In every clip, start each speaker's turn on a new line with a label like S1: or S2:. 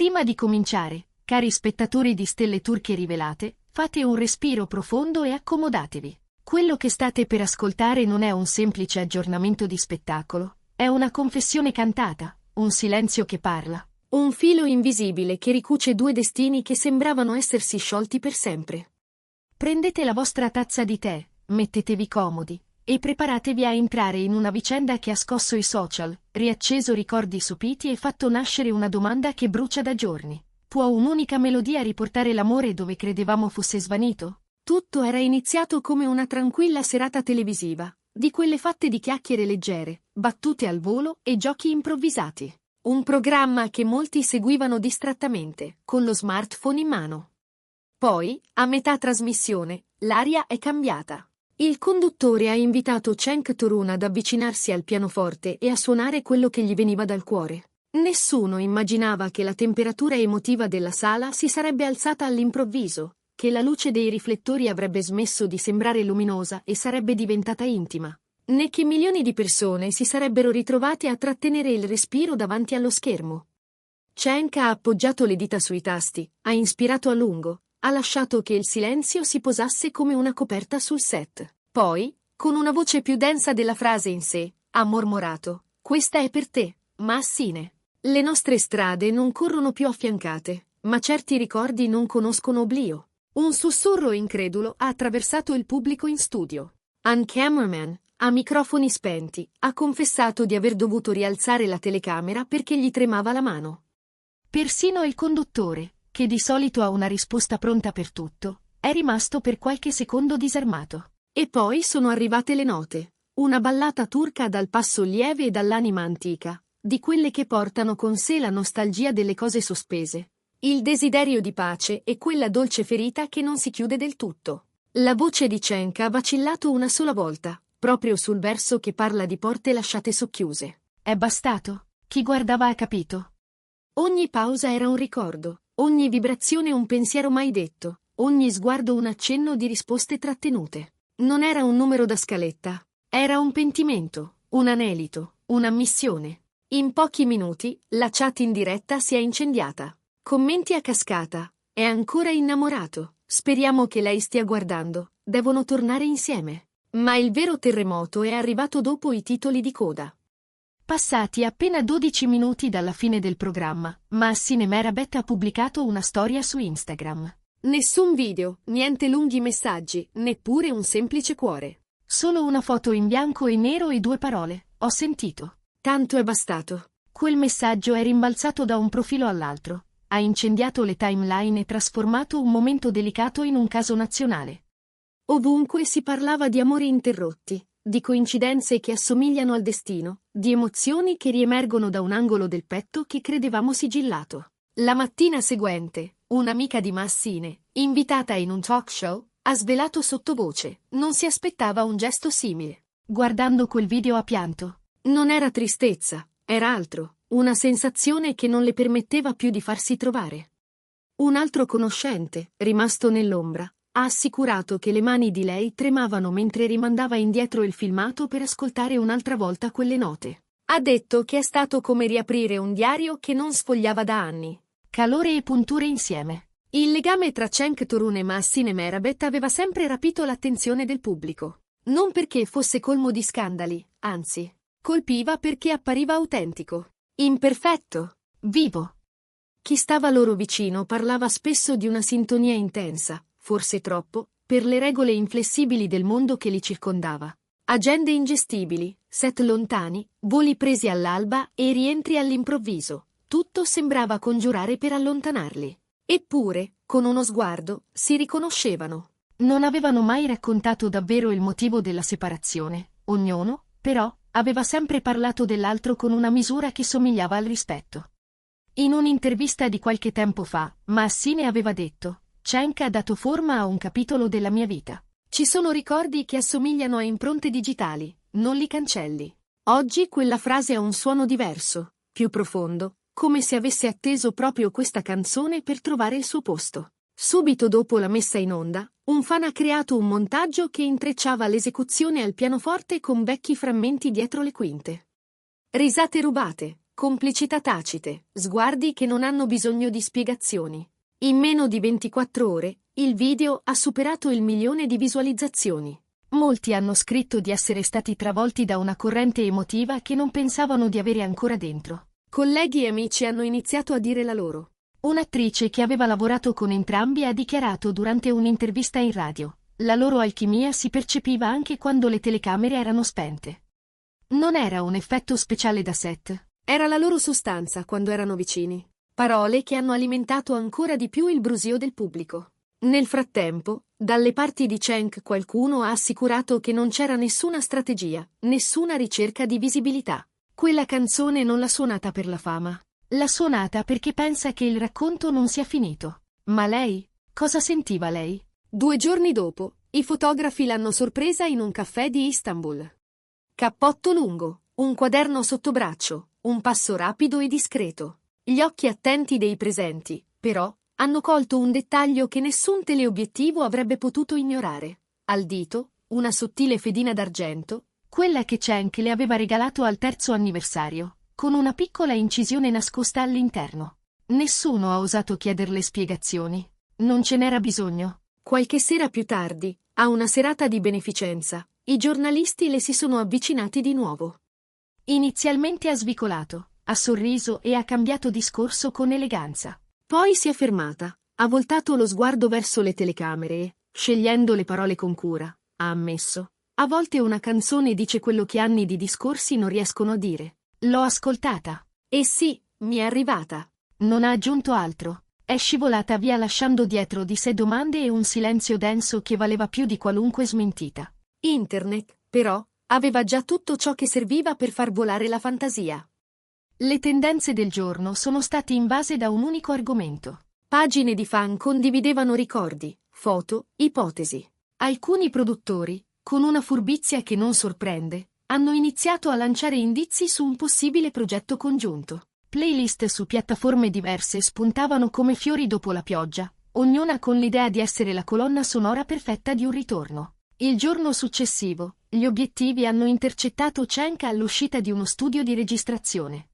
S1: Prima di cominciare, cari spettatori di Stelle Turche Rivelate, fate un respiro profondo e accomodatevi. Quello che state per ascoltare non è un semplice aggiornamento di spettacolo, è una confessione cantata, un silenzio che parla, un filo invisibile che ricuce due destini che sembravano essersi sciolti per sempre. Prendete la vostra tazza di tè, mettetevi comodi e preparatevi a entrare in una vicenda che ha scosso i social, riacceso ricordi sopiti e fatto nascere una domanda che brucia da giorni. Può un'unica melodia riportare l'amore dove credevamo fosse svanito? Tutto era iniziato come una tranquilla serata televisiva, di quelle fatte di chiacchiere leggere, battute al volo e giochi improvvisati. Un programma che molti seguivano distrattamente, con lo smartphone in mano. Poi, a metà trasmissione, l'aria è cambiata. Il conduttore ha invitato Cenk Torun ad avvicinarsi al pianoforte e a suonare quello che gli veniva dal cuore. Nessuno immaginava che la temperatura emotiva della sala si sarebbe alzata all'improvviso, che la luce dei riflettori avrebbe smesso di sembrare luminosa e sarebbe diventata intima, né che milioni di persone si sarebbero ritrovate a trattenere il respiro davanti allo schermo. Cenk ha appoggiato le dita sui tasti, ha inspirato a lungo, ha lasciato che il silenzio si posasse come una coperta sul set. Poi, con una voce più densa della frase in sé, ha mormorato: "Questa è per te, Maassine. Le nostre strade non corrono più affiancate, ma certi ricordi non conoscono oblio." Un sussurro incredulo ha attraversato il pubblico in studio. Un cameraman, a microfoni spenti, ha confessato di aver dovuto rialzare la telecamera perché gli tremava la mano. Persino il conduttore, che di solito ha una risposta pronta per tutto, è rimasto per qualche secondo disarmato. E poi sono arrivate le note, una ballata turca dal passo lieve e dall'anima antica, di quelle che portano con sé la nostalgia delle cose sospese, il desiderio di pace e quella dolce ferita che non si chiude del tutto. La voce di Cenk ha vacillato una sola volta, proprio sul verso che parla di porte lasciate socchiuse. È bastato? Chi guardava ha capito. Ogni pausa era un ricordo, ogni vibrazione un pensiero mai detto, ogni sguardo un accenno di risposte trattenute. Non era un numero da scaletta, era un pentimento, un anelito, un'ammissione. In pochi minuti, la chat in diretta si è incendiata. Commenti a cascata. È ancora innamorato. Speriamo che lei stia guardando. Devono tornare insieme. Ma il vero terremoto è arrivato dopo i titoli di coda. Passati appena 12 minuti dalla fine del programma, Maassine Merabet ha pubblicato una storia su Instagram. Nessun video, niente lunghi messaggi, neppure un semplice cuore. Solo una foto in bianco e nero e due parole: "Ho sentito". Tanto è bastato. Quel messaggio è rimbalzato da un profilo all'altro, ha incendiato le timeline e trasformato un momento delicato in un caso nazionale. Ovunque si parlava di amori interrotti, di coincidenze che assomigliano al destino, di emozioni che riemergono da un angolo del petto che credevamo sigillato. La mattina seguente, un'amica di Maassine, invitata in un talk show, ha svelato sottovoce: non si aspettava un gesto simile. Guardando quel video ha pianto. Non era tristezza, era altro, una sensazione che non le permetteva più di farsi trovare. Un altro conoscente, rimasto nell'ombra, ha assicurato che le mani di lei tremavano mentre rimandava indietro il filmato per ascoltare un'altra volta quelle note. Ha detto che è stato come riaprire un diario che non sfogliava da anni. Calore e punture insieme. Il legame tra Cenk Torun e Maassine Merabet aveva sempre rapito l'attenzione del pubblico. Non perché fosse colmo di scandali, anzi, colpiva perché appariva autentico, imperfetto, vivo. Chi stava loro vicino parlava spesso di una sintonia intensa, forse troppo, per le regole inflessibili del mondo che li circondava. Agende ingestibili, set lontani, voli presi all'alba e rientri all'improvviso. Tutto sembrava congiurare per allontanarli. Eppure, con uno sguardo, si riconoscevano. Non avevano mai raccontato davvero il motivo della separazione. Ognuno, però, aveva sempre parlato dell'altro con una misura che somigliava al rispetto. In un'intervista di qualche tempo fa, Maassine aveva detto: "Cenk ha dato forma a un capitolo della mia vita. Ci sono ricordi che assomigliano a impronte digitali, non li cancelli". Oggi quella frase ha un suono diverso, più profondo, come se avesse atteso proprio questa canzone per trovare il suo posto. Subito dopo la messa in onda, un fan ha creato un montaggio che intrecciava l'esecuzione al pianoforte con vecchi frammenti dietro le quinte. Risate rubate, complicità tacite, sguardi che non hanno bisogno di spiegazioni. In meno di 24 ore, il video ha superato il 1.000.000 di visualizzazioni. Molti hanno scritto di essere stati travolti da una corrente emotiva che non pensavano di avere ancora dentro. Colleghi e amici hanno iniziato a dire la loro. Un'attrice che aveva lavorato con entrambi ha dichiarato durante un'intervista in radio: la loro alchimia si percepiva anche quando le telecamere erano spente. Non era un effetto speciale da set, era la loro sostanza quando erano vicini. Parole che hanno alimentato ancora di più il brusio del pubblico. Nel frattempo, dalle parti di Cenk qualcuno ha assicurato che non c'era nessuna strategia, nessuna ricerca di visibilità. Quella canzone non l'ha suonata per la fama. L'ha suonata perché pensa che il racconto non sia finito. Ma lei? Cosa sentiva lei? 2 giorni dopo, i fotografi l'hanno sorpresa in un caffè di Istanbul. Cappotto lungo, un quaderno sotto braccio, un passo rapido e discreto. Gli occhi attenti dei presenti, però, hanno colto un dettaglio che nessun teleobiettivo avrebbe potuto ignorare. Al dito, una sottile fedina d'argento, quella che Cenk le aveva regalato al 3° anniversario, con una piccola incisione nascosta all'interno. Nessuno ha osato chiederle spiegazioni. Non ce n'era bisogno. Qualche sera più tardi, a una serata di beneficenza, i giornalisti le si sono avvicinati di nuovo. Inizialmente ha svicolato, ha sorriso e ha cambiato discorso con eleganza. Poi si è fermata, ha voltato lo sguardo verso le telecamere e, scegliendo le parole con cura, ha ammesso: a volte una canzone dice quello che anni di discorsi non riescono a dire. L'ho ascoltata. E sì, mi è arrivata. Non ha aggiunto altro. È scivolata via lasciando dietro di sé domande e un silenzio denso che valeva più di qualunque smentita. Internet, però, aveva già tutto ciò che serviva per far volare la fantasia. Le tendenze del giorno sono state invase da un unico argomento. Pagine di fan condividevano ricordi, foto, ipotesi. Alcuni produttori, con una furbizia che non sorprende, hanno iniziato a lanciare indizi su un possibile progetto congiunto. Playlist su piattaforme diverse spuntavano come fiori dopo la pioggia, ognuna con l'idea di essere la colonna sonora perfetta di un ritorno. Il giorno successivo, gli obiettivi hanno intercettato Cenk all'uscita di uno studio di registrazione.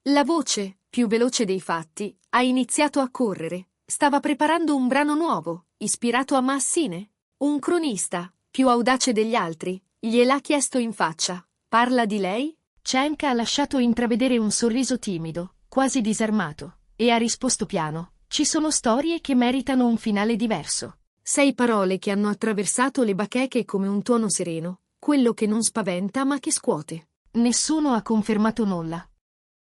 S1: La voce, più veloce dei fatti, ha iniziato a correre. Stava preparando un brano nuovo, ispirato a Massine. Un cronista, più audace degli altri, gliel'ha chiesto in faccia: parla di lei? Cenk ha lasciato intravedere un sorriso timido, quasi disarmato, e ha risposto piano: ci sono storie che meritano un finale diverso. 6 parole che hanno attraversato le bacheche come un tuono sereno, quello che non spaventa ma che scuote. Nessuno ha confermato nulla.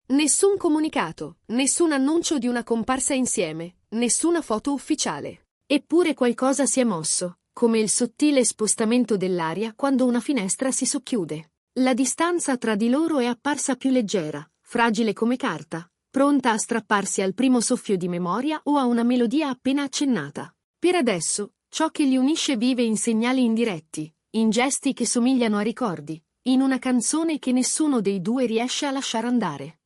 S1: Nessun comunicato, nessun annuncio di una comparsa insieme, nessuna foto ufficiale. Eppure qualcosa si è mosso, come il sottile spostamento dell'aria quando una finestra si socchiude. La distanza tra di loro è apparsa più leggera, fragile come carta, pronta a strapparsi al primo soffio di memoria o a una melodia appena accennata. Per adesso, ciò che li unisce vive in segnali indiretti, in gesti che somigliano a ricordi, in una canzone che nessuno dei due riesce a lasciare andare.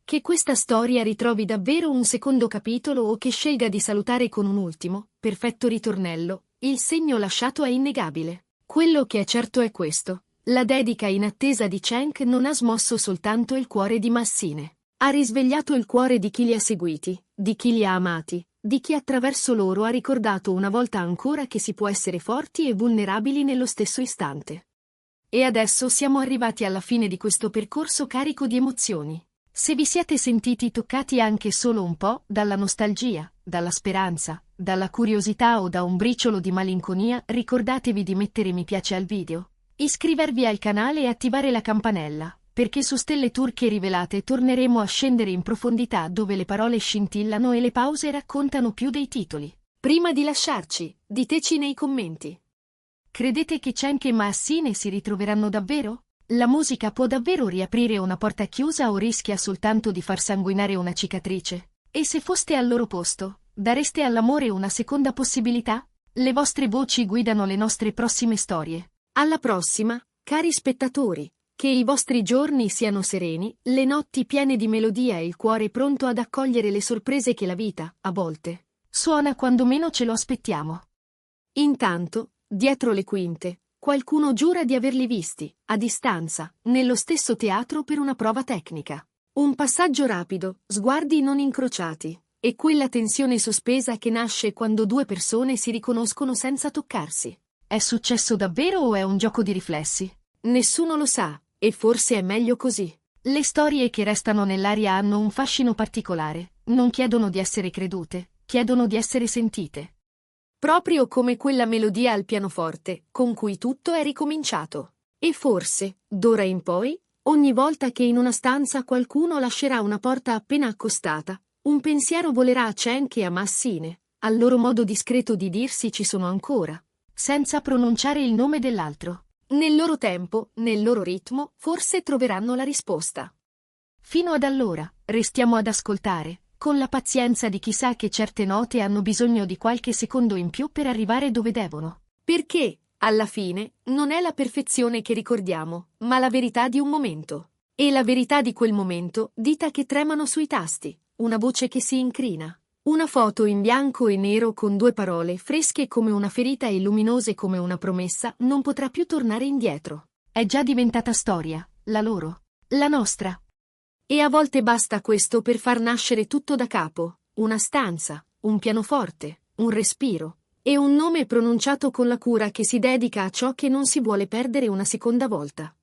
S1: Che questa storia ritrovi davvero un secondo capitolo o che scelga di salutare con un ultimo, perfetto ritornello, il segno lasciato è innegabile. Quello che è certo è questo: la dedica in attesa di Cenk non ha smosso soltanto il cuore di Massine. Ha risvegliato il cuore di chi li ha seguiti, di chi li ha amati, di chi attraverso loro ha ricordato una volta ancora che si può essere forti e vulnerabili nello stesso istante. E adesso siamo arrivati alla fine di questo percorso carico di emozioni. Se vi siete sentiti toccati anche solo un po' dalla nostalgia, dalla speranza, dalla curiosità o da un briciolo di malinconia, ricordatevi di mettere mi piace al video, iscrivervi al canale e attivare la campanella, perché su Stelle Turche Rivelate torneremo a scendere in profondità dove le parole scintillano e le pause raccontano più dei titoli. Prima di lasciarci, diteci nei commenti: credete che Cenk e Massine si ritroveranno davvero? La musica può davvero riaprire una porta chiusa o rischia soltanto di far sanguinare una cicatrice? E se foste al loro posto, dareste all'amore una seconda possibilità? Le vostre voci guidano le nostre prossime storie. Alla prossima, cari spettatori! Che i vostri giorni siano sereni, le notti piene di melodia e il cuore pronto ad accogliere le sorprese che la vita, a volte, suona quando meno ce lo aspettiamo. Intanto, dietro le quinte, qualcuno giura di averli visti, a distanza, nello stesso teatro per una prova tecnica. Un passaggio rapido, sguardi non incrociati, e quella tensione sospesa che nasce quando due persone si riconoscono senza toccarsi. È successo davvero o è un gioco di riflessi? Nessuno lo sa, e forse è meglio così. Le storie che restano nell'aria hanno un fascino particolare, non chiedono di essere credute, chiedono di essere sentite. Proprio come quella melodia al pianoforte, con cui tutto è ricominciato. E forse, d'ora in poi, ogni volta che in una stanza qualcuno lascerà una porta appena accostata, un pensiero volerà a Cenk e a Massine, al loro modo discreto di dirsi ci sono ancora, senza pronunciare il nome dell'altro. Nel loro tempo, nel loro ritmo, forse troveranno la risposta. Fino ad allora, restiamo ad ascoltare, con la pazienza di chi sa che certe note hanno bisogno di qualche secondo in più per arrivare dove devono. Perché, alla fine, non è la perfezione che ricordiamo, ma la verità di un momento. E la verità di quel momento, dita che tremano sui tasti, una voce che si incrina. Una foto in bianco e nero con due parole fresche come una ferita e luminose come una promessa non potrà più tornare indietro. È già diventata storia, la loro, la nostra. E a volte basta questo per far nascere tutto da capo, una stanza, un pianoforte, un respiro, e un nome pronunciato con la cura che si dedica a ciò che non si vuole perdere una seconda volta.